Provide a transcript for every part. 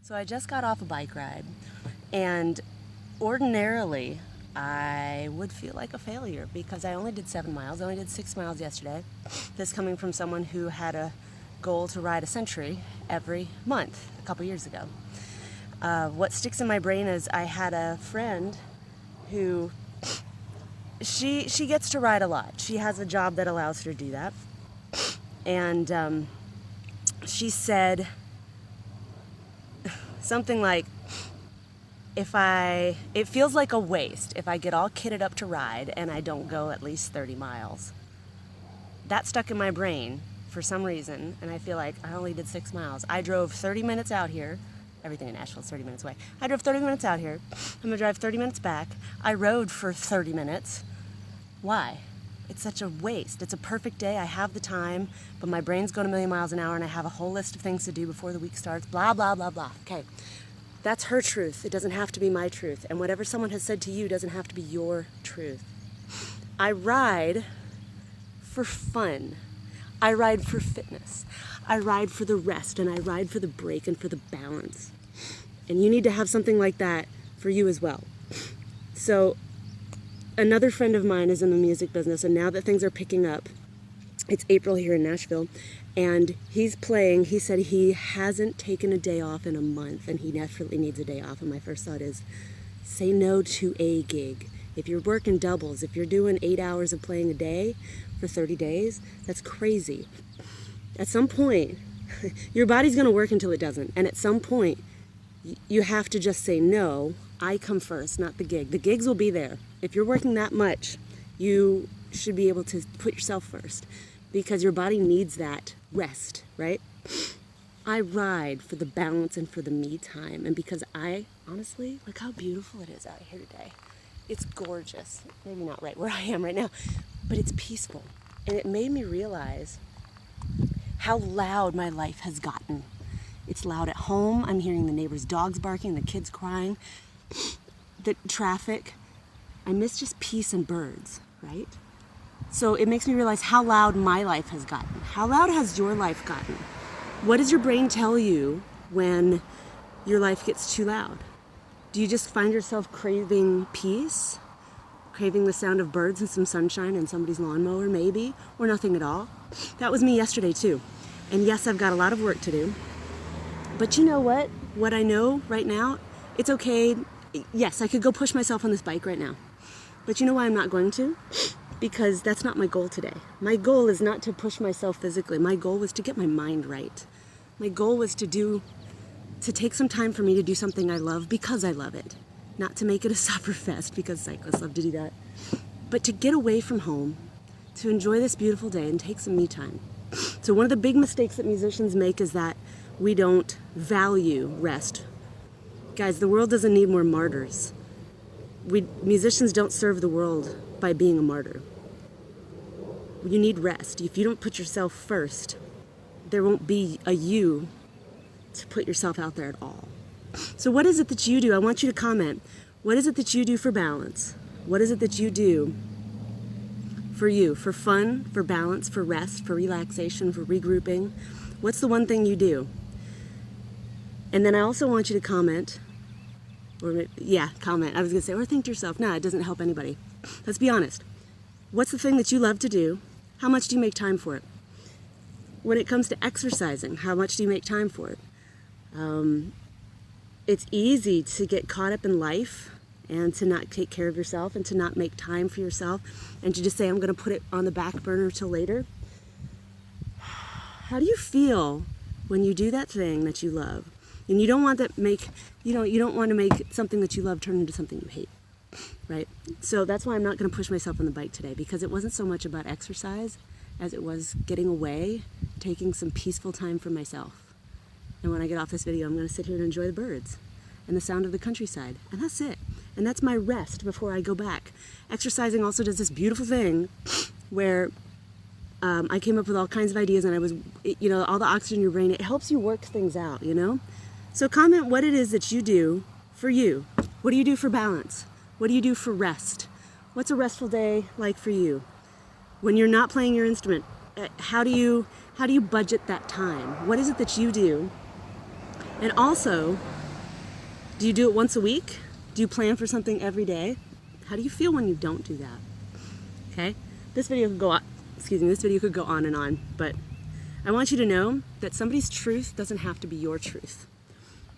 So I just got off a bike ride, and ordinarily I would feel like a failure because I only did 7 miles. I only did 6 miles yesterday. This coming from someone who had a goal to ride a century every month a couple years ago. What sticks in my brain is I had a friend who she gets to ride a lot. She has a job that allows her to do that. And she said something like, it feels like a waste if I get all kitted up to ride and I don't go at least 30 miles. That stuck in my brain for some reason, and I feel like I only did 6 miles. I drove 30 minutes out here. Everything in Nashville is 30 minutes away. I drove 30 minutes out here. I'm gonna drive 30 minutes back. I rode for 30 minutes. Why? It's such a waste. It's a perfect day. I have the time, but my brain's going a million miles an hour and I have a whole list of things to do before the week starts. Blah, blah, blah, blah. Okay. That's her truth. It doesn't have to be my truth. And whatever someone has said to you doesn't have to be your truth. I ride for fun. I ride for fitness. I ride for the rest, and I ride for the break and for the balance. And you need to have something like that for you as well. So another friend of mine is in the music business, and now that things are picking up, it's April here in Nashville, and he's playing. He said he hasn't taken a day off in a month, and he definitely needs a day off. And my first thought is, say no to a gig. If you're working doubles, if you're doing 8 hours of playing a day for 30 days, that's crazy. At some point, your body's going to work until it doesn't, and at some point, you have to just say no. I come first, not the gig. The gigs will be there. If you're working that much, you should be able to put yourself first because your body needs that rest, right? I ride for the balance and for the me time, and because I, honestly, look how beautiful it is out here today. It's gorgeous. Maybe not right where I am right now, but it's peaceful. And it made me realize how loud my life has gotten. It's loud at home. I'm hearing the neighbors' dogs barking, the kids crying, the traffic. I miss just peace and birds, right? So it makes me realize how loud my life has gotten. How loud has your life gotten? What does your brain tell you when your life gets too loud? Do you just find yourself craving peace? Craving the sound of birds and some sunshine and somebody's lawnmower, maybe? Or nothing at all? That was me yesterday, too. And yes, I've got a lot of work to do. But you know what? What I know right now, it's okay. Yes, I could go push myself on this bike right now. But you know why I'm not going to? Because that's not my goal today. My goal is not to push myself physically. My goal was to get my mind right. My goal was to take some time for me to do something I love because I love it. Not to make it a sufferfest because cyclists love to do that. But to get away from home, to enjoy this beautiful day and take some me time. So one of the big mistakes that musicians make is that we don't value rest. Guys, the world doesn't need more martyrs. Musicians don't serve the world by being a martyr. You need rest. If you don't put yourself first, there won't be a you to put yourself out there at all. So what is it that you do? I want you to comment. What is it that you do for balance? What is it that you do for you? For fun, for balance, for rest, for relaxation, for regrouping? What's the one thing you do? And then I also want you to comment. Comment. I was going to say, or think to yourself. No, it doesn't help anybody. Let's be honest. What's the thing that you love to do? How much do you make time for it? When it comes to exercising, how much do you make time for it? It's easy to get caught up in life and to not take care of yourself and to not make time for yourself and to just say, I'm going to put it on the back burner till later. How do you feel when you do that thing that you love? And you don't want to make something that you love turn into something you hate, right? So that's why I'm not going to push myself on the bike today, because it wasn't so much about exercise as it was getting away, taking some peaceful time for myself. And when I get off this video, I'm going to sit here and enjoy the birds and the sound of the countryside. And that's it. And that's my rest before I go back. Exercising also does this beautiful thing where I came up with all kinds of ideas, and I was, all the oxygen in your brain, it helps you work things out, So comment what it is that you do for you. What do you do for balance? What do you do for rest? What's a restful day like for you? When you're not playing your instrument, how do you budget that time? What is it that you do And also, do you do it once a week? Do you plan for something every day? How do you feel when you don't do that? Okay? This video could go on, this video could go on and on, but I want you to know that somebody's truth doesn't have to be your truth.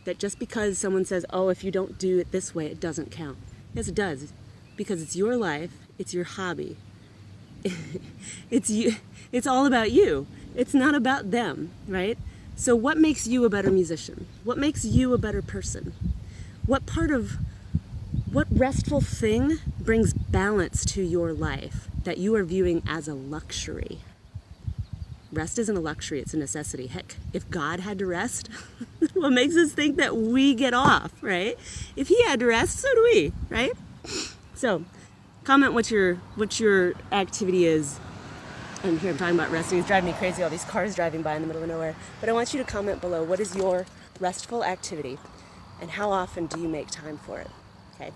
That just because someone says, oh, if you don't do it this way, it doesn't count. Yes, it does. Because it's your life, it's your hobby. It's you. It's all about you. It's not about them, right? So what makes you a better musician? What makes you a better person? What restful thing brings balance to your life that you are viewing as a luxury? Rest isn't a luxury, it's a necessity. Heck, if God had to rest, what makes us think that we get off, right? If he had to rest, so do we, right? So, comment what your activity is. And here I'm talking about resting. It's driving me crazy, all these cars driving by in the middle of nowhere. But I want you to comment below, what is your restful activity? And how often do you make time for it? Okay.